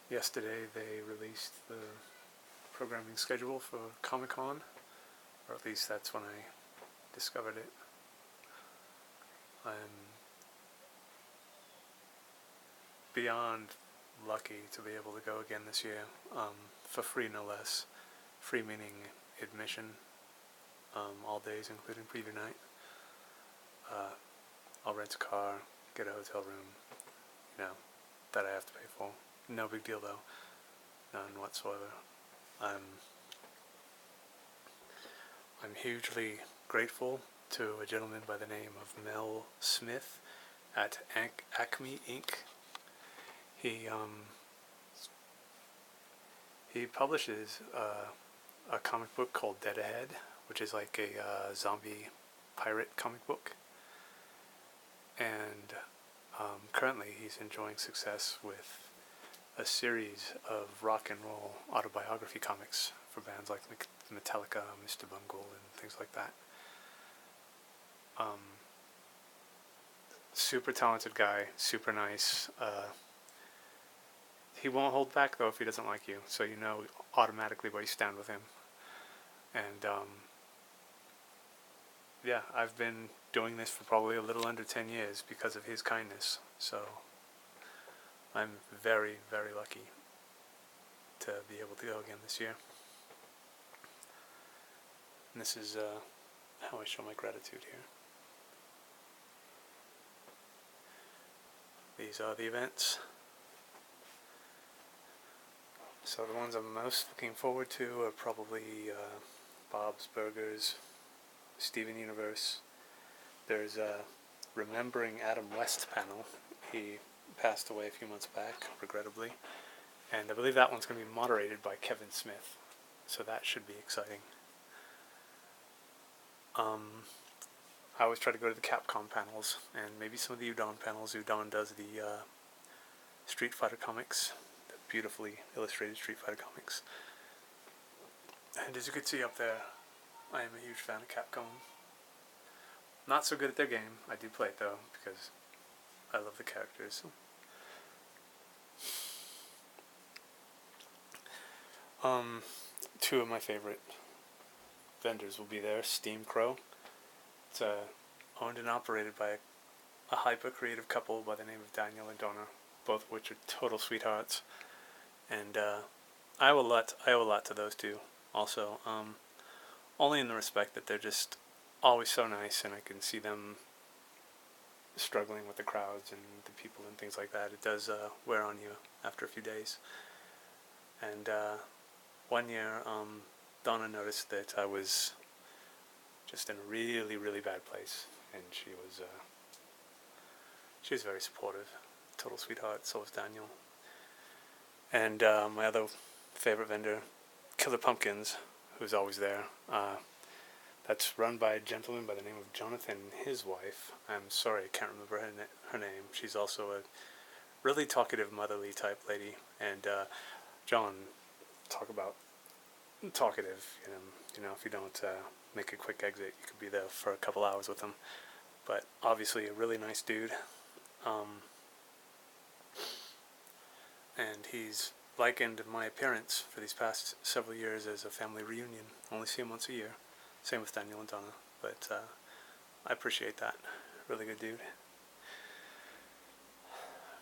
Yesterday they released the programming schedule for Comic-Con, or at least that's when I discovered it. I'm beyond lucky to be able to go again this year, for free no less. Free meaning admission, all days including preview night. I'll rent a car, get a hotel room, that I have to pay for. No big deal though, none whatsoever. I'm hugely grateful to a gentleman by the name of Mel Smith at Acme Inc. He publishes a comic book called Dead Ahead, which is like a zombie pirate comic book. And currently he's enjoying success with a series of rock and roll autobiography comics for bands like Metallica, Mr. Bungle, and things like that. Super talented guy, super nice. He won't hold back though if he doesn't like you, so you know automatically where you stand with him. And yeah, I've been doing this for probably a little under 10 years because of his kindness, so I'm very, very lucky to be able to go again this year. And this is how I show my gratitude here. These are the events. So the ones I'm most looking forward to are probably Bob's Burgers, Steven Universe. There's a Remembering Adam West panel. He passed away a few months back, regrettably. And I believe that one's going to be moderated by Kevin Smith. So that should be exciting. I always try to go to the Capcom panels, and maybe some of the Udon panels. Udon does the Street Fighter comics, the beautifully illustrated Street Fighter comics. And as you can see up there, I am a huge fan of Capcom. Not so good at their game. I do play it though, because I love the characters. Two of my favorite vendors will be there. Steam Crow. It's owned and operated by a hyper-creative couple by the name of Daniel and Donna, both of which are total sweethearts. And I owe a lot to those two also. Only in the respect that they're just always so nice, and I can see them struggling with the crowds and the people and things like that. It does wear on you after a few days. And one year, Donna noticed that I was just in a really, really bad place, and she was very supportive, total sweetheart. So was Daniel. And my other favorite vendor, Killer Pumpkins, who's always there. That's run by a gentleman by the name of Jonathan and his wife. I'm sorry, I can't remember her name. She's also a really talkative, motherly type lady. And John, talk about talkative. If you don't make a quick exit, you could be there for a couple hours with him. But obviously a really nice dude. And he's likened my appearance for these past several years as a family reunion. Only see him once a year. Same with Daniel and Donna. But I appreciate that. Really good dude.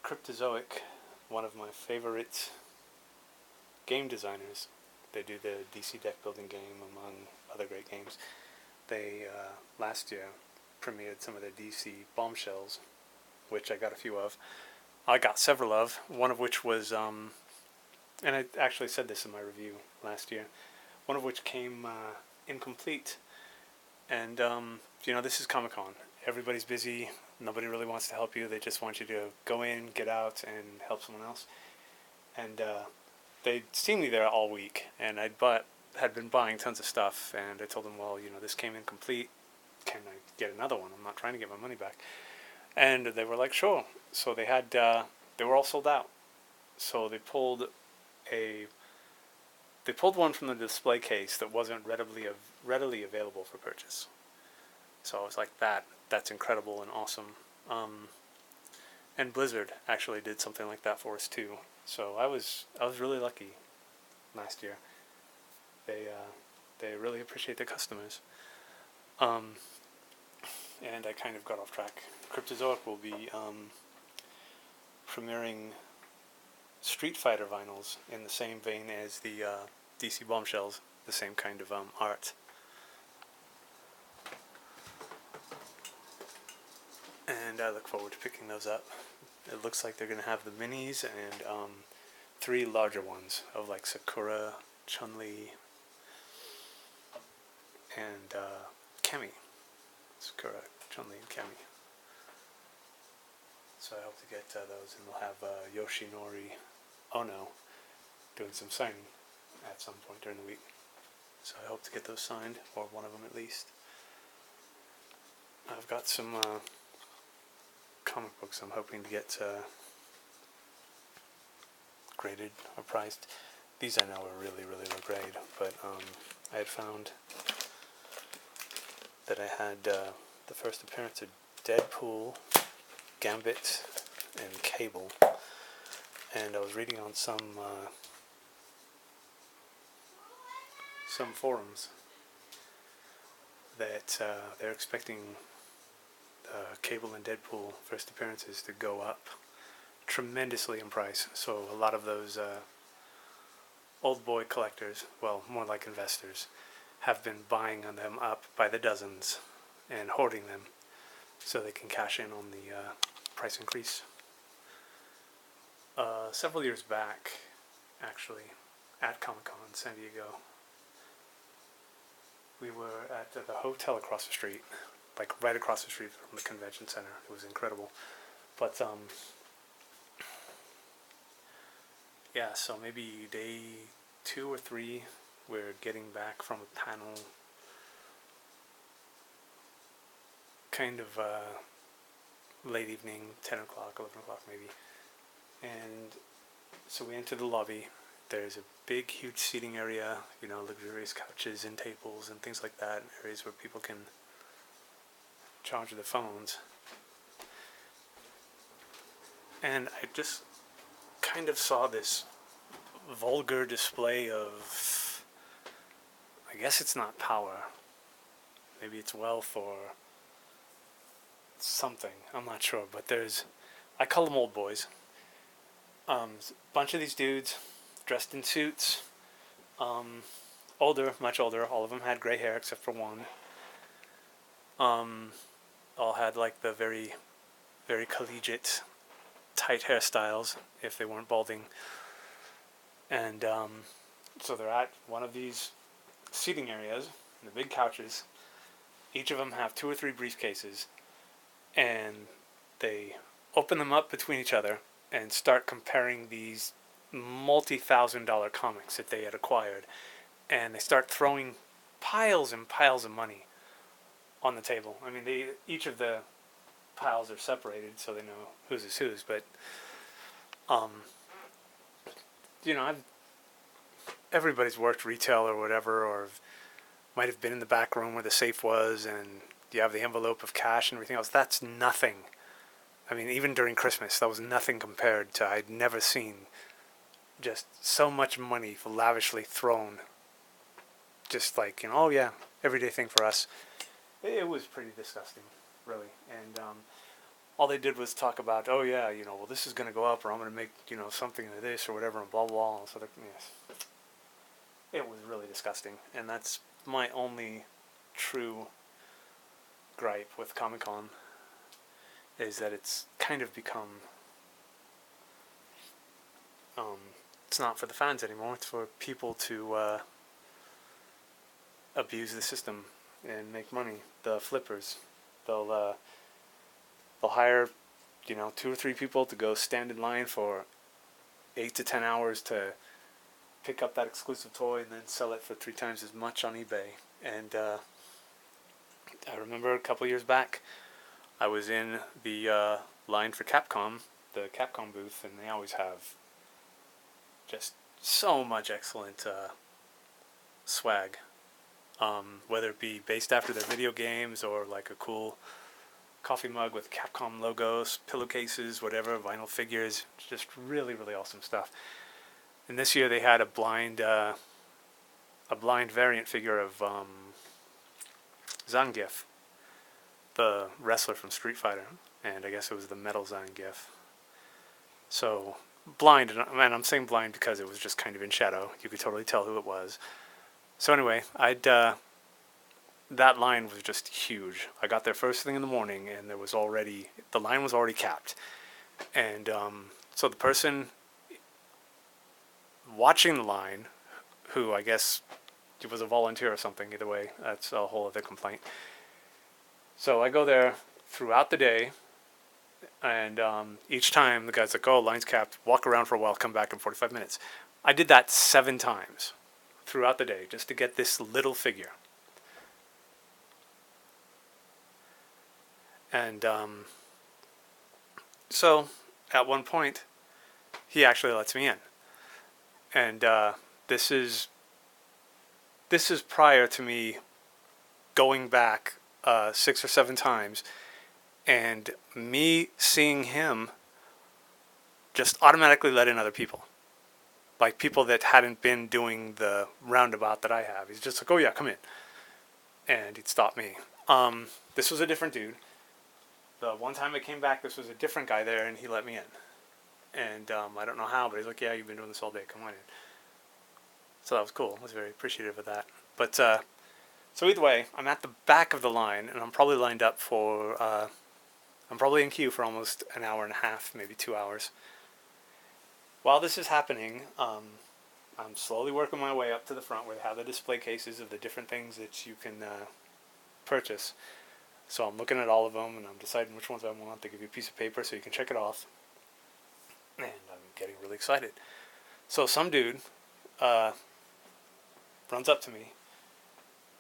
Cryptozoic, one of my favorite game designers. They do the DC deck building game, among other great games. They, last year, premiered some of their DC bombshells, which I got a few of. I got several of, one of which was, and I actually said this in my review last year, one of which came incomplete. And, this is Comic-Con. Everybody's busy. Nobody really wants to help you. They just want you to go in, get out, and help someone else. And they'd seen me there all week, and had been buying tons of stuff, and I told them, well, this came incomplete. Can I get another one? I'm not trying to get my money back. And they were like, sure. So they were all sold out. So they pulled one from the display case that wasn't readily available for purchase. So I was like, that's incredible and awesome. And Blizzard actually did something like that for us too. So I was really lucky last year. They really appreciate their customers. Um, and I kind of got off track. Cryptozoic will be premiering Street Fighter vinyls in the same vein as the DC Bombshells, the same kind of art. And I look forward to picking those up. It looks like they're going to have the minis and 3 larger ones of like Sakura, Chun-Li, and Kemi. Sakura, Chun-Li, and Kemi. So I hope to get those, and we'll have Yoshinori Ono doing some signing at some point during the week. So I hope to get those signed, or one of them at least. I've got some comic books I'm hoping to get graded or priced. These I know are really, really low grade, but I had found that I had the first appearance of Deadpool, Gambit, and Cable, and I was reading on some forums that they're expecting Cable and Deadpool first appearances to go up tremendously in price. So a lot of those old boy collectors, well, more like investors, have been buying on them up by the dozens and hoarding them so they can cash in on the price increase. Several years back, actually, at Comic-Con in San Diego, we were at the hotel across the street, like right across the street from the convention center. It was incredible. But yeah, so maybe day 2 or 3, we're getting back from a panel, kind of late evening, 10 o'clock, 11 o'clock maybe. And so we enter the lobby. There's a big, huge seating area, you know, luxurious couches and tables and things like that, areas where people can charge their phones. And I just kind of saw this vulgar display of, I guess it's not power, maybe it's wealth or something, I'm not sure, but I call them old boys. A bunch of these dudes dressed in suits, older, much older. All of them had gray hair except for one. All had like the very, very collegiate, tight hairstyles if they weren't balding. And so they're at one of these seating areas, the big couches. Each of them have 2 or 3 briefcases, and they open them up between each other and start comparing these multi-$1,000 comics that they had acquired, and they start throwing piles and piles of money on the table. I mean, each of the piles are separated so they know whose is whose, but you know, everybody's worked retail or whatever, or might have been in the back room where the safe was, and you have the envelope of cash and everything else. That's nothing. I mean, even during Christmas, that was nothing compared to, I'd never seen just so much money lavishly thrown. Just like, you know, oh yeah, everyday thing for us. It was pretty disgusting, really. And all they did was talk about, oh yeah, you know, well, this is going to go up, or I'm going to make, you know, something of this or whatever, and blah blah. So yes, it was really disgusting, and that's my only true gripe with Comic-Con, is that it's kind of become, it's not for the fans anymore. It's for people to abuse the system and make money. The flippers, they'll hire, you know, 2 or 3 people to go stand in line for 8 to 10 hours to pick up that exclusive toy and then sell it for 3 times as much on eBay. And I remember a couple years back, I was in the line for Capcom, the Capcom booth, and they always have just so much excellent swag, whether it be based after their video games or like a cool coffee mug with Capcom logos, pillowcases, whatever, vinyl figures, just really, really awesome stuff. And this year they had a blind variant figure of Zangief, the wrestler from Street Fighter, and I guess it was the metal Zangief. So blind, and I'm saying blind because it was just kind of in shadow. You could totally tell who it was. So anyway, that line was just huge. I got there first thing in the morning, and the line was already capped. And so the person watching the line, who I guess he was a volunteer or something, either way, that's a whole other complaint. So I go there throughout the day, and each time the guy's like, oh, line's capped, walk around for a while, come back in 45 minutes. I did that 7 times throughout the day just to get this little figure. And so at one point, he actually lets me in. And this is prior to me going back 6 or 7 times and me seeing him just automatically let in other people. Like people that hadn't been doing the roundabout that I have. He's just like, oh yeah, come in. And he'd stop me. This was a different dude. The one time I came back, this was a different guy there, and he let me in. And I don't know how, but he's like, yeah, you've been doing this all day, come on in. So that was cool. I was very appreciative of that. But so either way, I'm at the back of the line, and I'm probably lined up for, I'm probably in queue for almost an hour and a half, maybe 2 hours. While this is happening, I'm slowly working my way up to the front where they have the display cases of the different things that you can purchase. So I'm looking at all of them, and I'm deciding which ones I want. They give you a piece of paper so you can check it off. And I'm getting really excited. So some dude runs up to me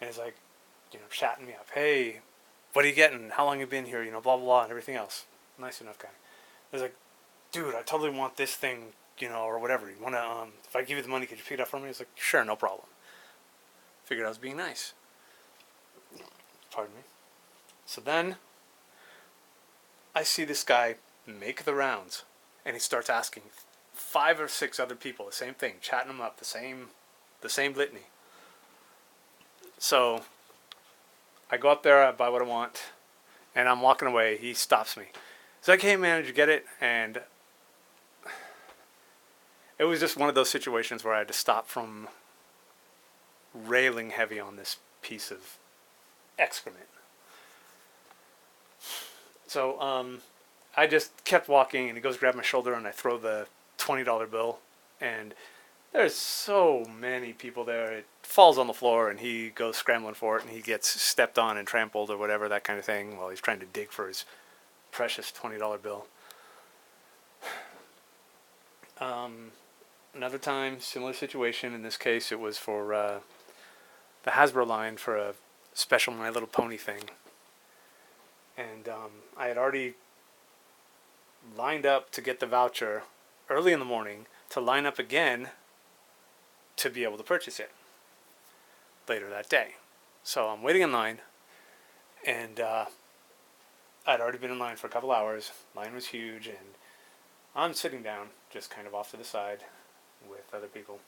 and is like, chatting me up. Hey, what are you getting? How long have you been here? Blah, blah, blah, and everything else. Nice enough guy. I was like, dude, I totally want this thing, or whatever. You want to, if I give you the money, could you pick it up for me? He's like, sure, no problem. Figured I was being nice. Pardon me. So then I see this guy make the rounds, and he starts asking 5 or 6 other people the same thing, chatting them up, the same litany. So I go up there, I buy what I want, and I'm walking away. He stops me. He's like, hey man, did you get it? And it was just one of those situations where I had to stop from railing heavy on this piece of excrement. So I just kept walking, and he goes grab my shoulder, and I throw the $20 bill, and there's so many people there. It falls on the floor, and he goes scrambling for it, and he gets stepped on and trampled or whatever, that kind of thing, while he's trying to dig for his precious $20 bill. Another time, similar situation. In this case, it was for the Hasbro line for a special My Little Pony thing. And I had already lined up to get the voucher early in the morning to line up again to be able to purchase it later that day. So I'm waiting in line, and I'd already been in line for a couple hours. Line was huge, and I'm sitting down just kind of off to the side with other people.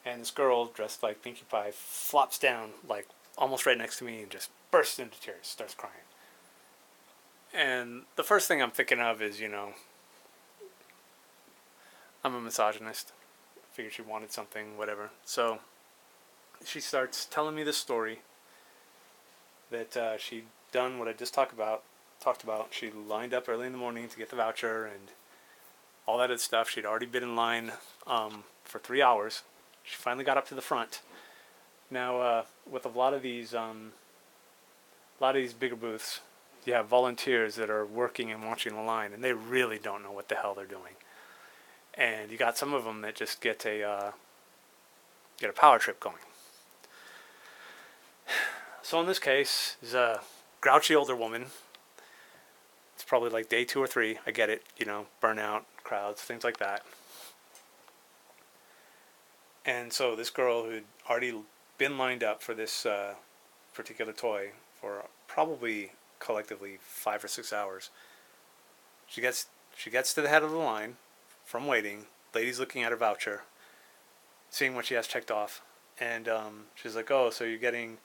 And this girl dressed like Pinkie Pie flops down like almost right next to me and just bursts into tears, starts crying. And the first thing I'm thinking of is, I'm a misogynist. I figured she wanted something, whatever. So she starts telling me this story that she'd done what I just talked about. She lined up early in the morning to get the voucher and all that stuff. She'd already been in line for 3 hours. She finally got up to the front. Now, with a lot of these bigger booths, you have volunteers that are working and watching the line, and they really don't know what the hell they're doing. And you got some of them that just get a power trip going. So in this case, there's a grouchy older woman. It's probably like day 2 or 3. I get it, burnout, crowds, things like that. And so this girl who'd already been lined up for this particular toy for probably collectively 5 or 6 hours. She gets to the head of the line from waiting. Lady's looking at her voucher, seeing what she has checked off, and she's like, "Oh, so you're getting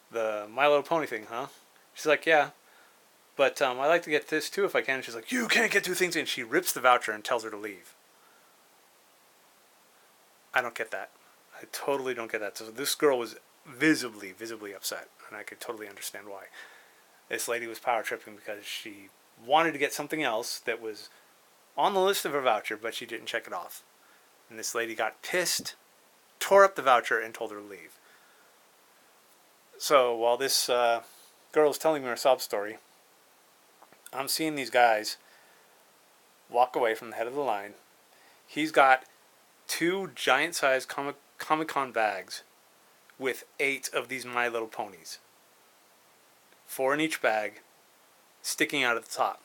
the My Little Pony thing, huh?" She's like, "Yeah, but I'd like to get this too if I can." And she's like, "You can't get two things," and she rips the voucher and tells her to leave. I don't get that. I totally don't get that. So this girl was visibly upset, and I could totally understand why. This lady was power tripping because she wanted to get something else that was on the list of her voucher, but she didn't check it off. And this lady got pissed, tore up the voucher, and told her to leave. So while this girl is telling me her sob story, I'm seeing these guys walk away from the head of the line. He's got 2 giant-sized Comic-Con bags with 8 of these My Little Ponies. 4 in each bag, sticking out at the top.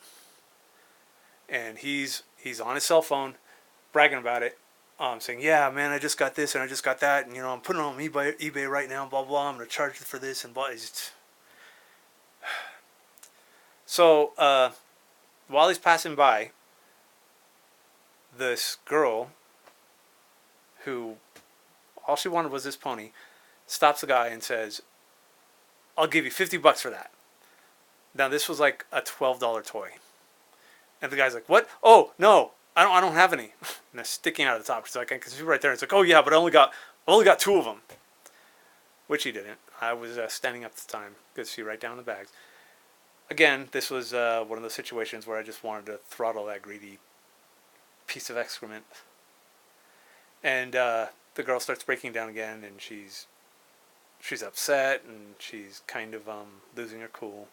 And he's on his cell phone, bragging about it, saying, "Yeah, man, I just got this and I just got that, and you know, I'm putting it on eBay right now, blah blah. I'm gonna charge for this and blah." So while he's passing by, this girl, who all she wanted was this pony, stops the guy and says, "I'll give you $50 for that." Now this was like a $12 toy. And the guy's like, "What? Oh no, I don't have any." And they're sticking out of the top. She's like, "I can see right there." It's like, "Oh yeah, but I only got 2 of them," which he didn't. I was standing up at the time. Could see right down the bags. Again, this was one of those situations where I just wanted to throttle that greedy piece of excrement. And the girl starts breaking down again, and she's upset, and she's kind of losing her cool.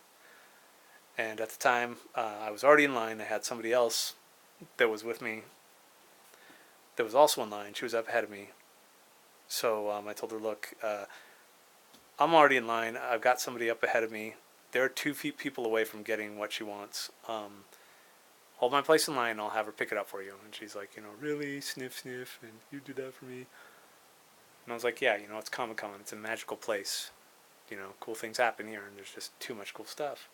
And at the time, I was already in line. I had somebody else that was with me that was also in line. She was up ahead of me. So I told her, "Look, I'm already in line. I've got somebody up ahead of me. They're 2 people away from getting what she wants. Hold my place in line, and I'll have her pick it up for you." And she's like, "Really? Sniff, sniff, and you do that for me?" And I was like, "Yeah, it's Comic-Con. It's a magical place. Cool things happen here, and there's just too much cool stuff."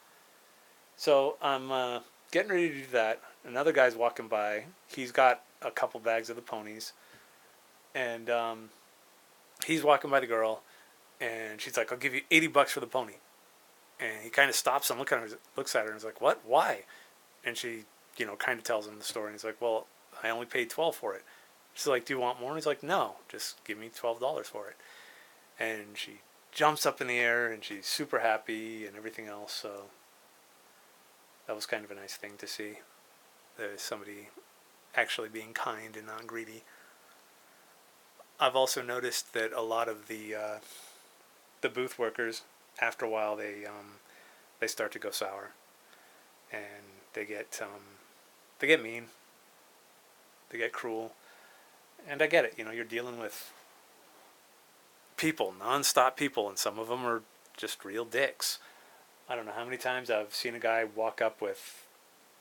So I'm getting ready to do that. Another guy's walking by. He's got a couple bags of the ponies. And he's walking by the girl. And she's like, "I'll give you $80 for the pony." And he kind of stops and looks at her and is like, "What? Why?" And she, kind of tells him the story. And he's like, "Well, I only paid $12 for it." She's like, "Do you want more?" And he's like, "No, just give me $12 for it." And she jumps up in the air and she's super happy and everything else. So that was kind of a nice thing to see. There's somebody actually being kind and not greedy. I've also noticed that a lot of the booth workers, after a while, they start to go sour, and they get mean, they get cruel, and I get it. You're dealing with people, non-stop people, and some of them are just real dicks. I don't know how many times I've seen a guy walk up with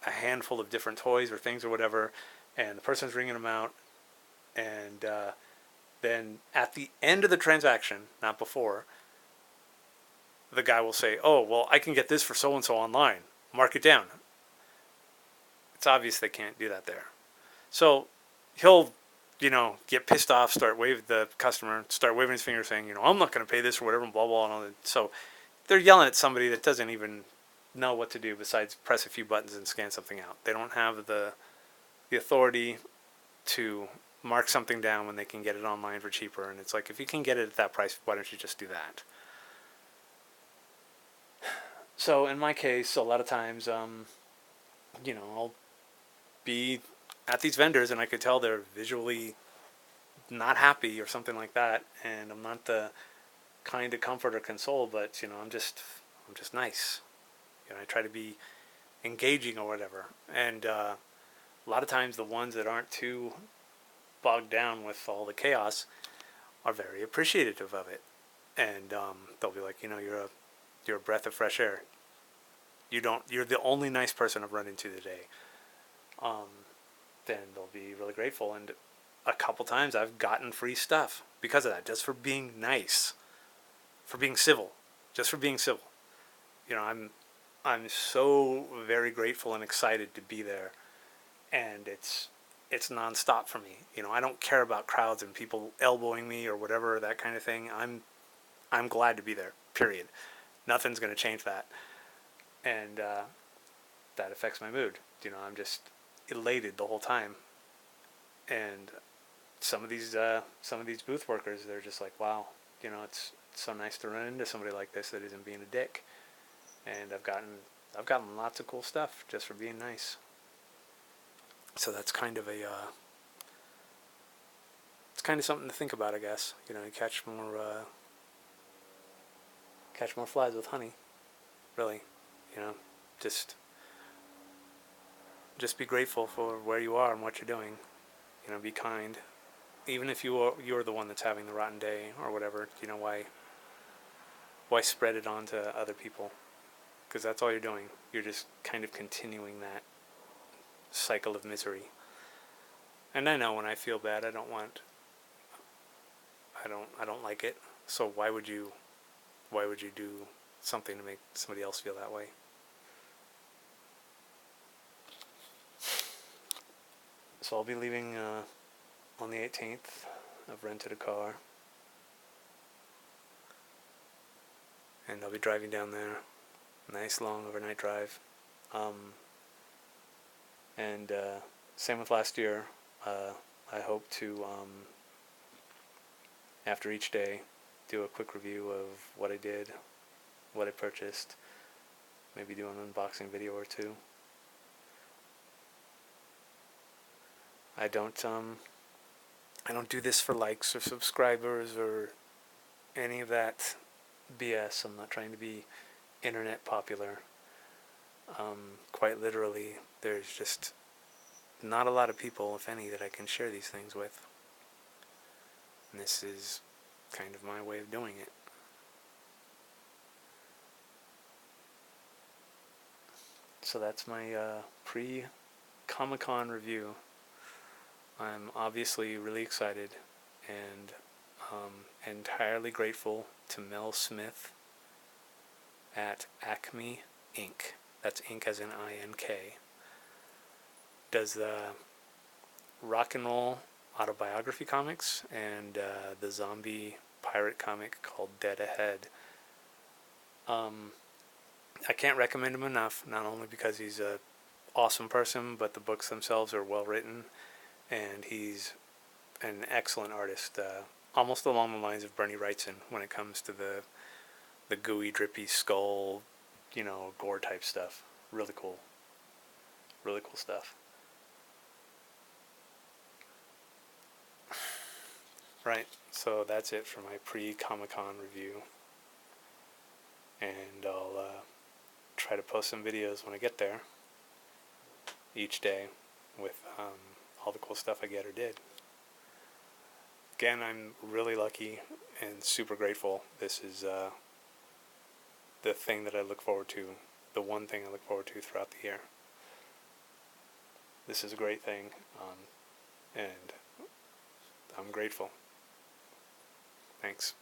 a handful of different toys or things or whatever, and the person's ringing them out, and then at the end of the transaction, not before, the guy will say, "Oh, well, I can get this for so-and-so online. Mark it down." It's obvious they can't do that there. So he'll, get pissed off, start waving his finger saying, "I'm not going to pay this," or whatever, and blah, blah, and all that. So they're yelling at somebody that doesn't even know what to do besides press a few buttons and scan something out. They don't have the authority to mark something down when they can get it online for cheaper. And it's like, if you can get it at that price, why don't you just do that? So in my case, a lot of times, I'll be at these vendors and I could tell they're visually not happy or something like that. And I'm not the kind to comfort or console, but I'm just nice. I try to be engaging or whatever. And a lot of times the ones that aren't too bogged down with all the chaos are very appreciative of it. And they'll be like, you're a breath of fresh air. You're the only nice person I've run into today. Then they'll be really grateful. And a couple times I've gotten free stuff because of that, just for being nice, for being civil, just for being civil. I'm so very grateful and excited to be there, and it's nonstop for me. You know, I don't care about crowds and people elbowing me or whatever, that kind of thing. I'm glad to be there. Period. Nothing's going to change that, and that affects my mood. You know, I'm just elated the whole time. And some of these booth workers, they're just like, wow, you know, it's so nice to run into somebody like this that isn't being a dick. And I've gotten lots of cool stuff just for being nice. So that's kind of a it's kind of something to think about, I guess. You know, you catch more flies with honey. Really, you know, just just be grateful for where you are and what you're doing. You know, be kind. Even if you're the one that's having the rotten day or whatever, you know, why spread it on to other people? Because that's all you're doing. You're just kind of continuing that cycle of misery. And I know when I feel bad, I don't like it. So why would you do something to make somebody else feel that way? So I'll be leaving on the 18th. I've rented a car, and I'll be driving down there. Nice long overnight drive. And same with last year. I hope to, after each day, do a quick review of what I did, what I purchased, maybe do an unboxing video or two. I don't do this for likes or subscribers or any of that BS. I'm not trying to be internet popular. Quite literally, there's just not a lot of people, if any, that I can share these things with. And this is kind of my way of doing it. So that's my pre-Comic-Con review. I'm obviously really excited and entirely grateful to Mel Smith at Acme Inc. That's Inc as in INK. Does the rock and roll autobiography comics and the zombie pirate comic called Dead Ahead. I can't recommend him enough, not only because he's a awesome person, but the books themselves are well written, and he's an excellent artist, almost along the lines of Bernie Wrightson when it comes to the gooey, drippy skull, you know, gore type stuff. Really cool stuff. Right, so that's it for my pre-Comic-Con review, and I'll try to post some videos when I get there each day with all the cool stuff I get or did. Again, I'm really lucky and super grateful. This is the thing that I look forward to, the one thing I look forward to throughout the year. This is a great thing, and I'm grateful. Thanks.